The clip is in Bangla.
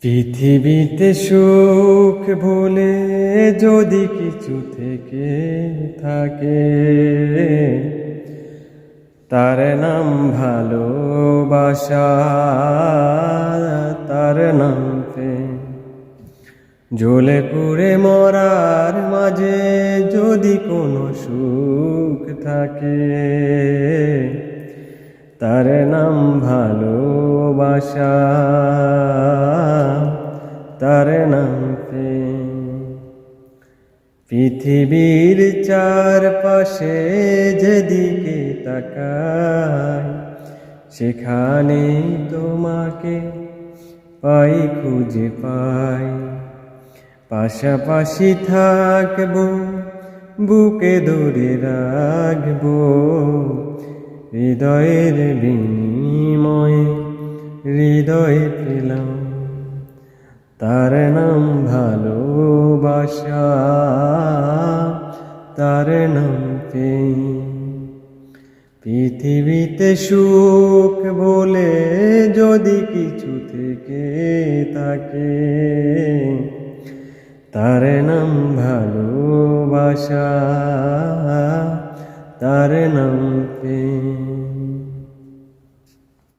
পৃথিবীতে সুখ ভুলে যদি কিছু থেকে থাকে, তার নাম ভালোবাসা, তার নাম প্রেম। জ্বলে পুড়ে মরার মাঝে যদি কোনো সুখ থাকে, তার নাম ভালোবাসা, তার নাম প্রেম। পৃথিবীর চারপাশে যেদিকে তাকাই, সেখানে তোমাকে পাই, খুঁজে পাই। পাশাপাশি থাকবো, বুকে ধরে রাখবো, হৃদয়ের বিনিময়ে হৃদয় পেলাম, তার নাম ভালোবাসা, তার নাম প্রেম। পৃথিবীতে সুখ বলে যদি কিছু থেকে থাকে, তার নাম ভালোবাসা, তার নাম প্রেম।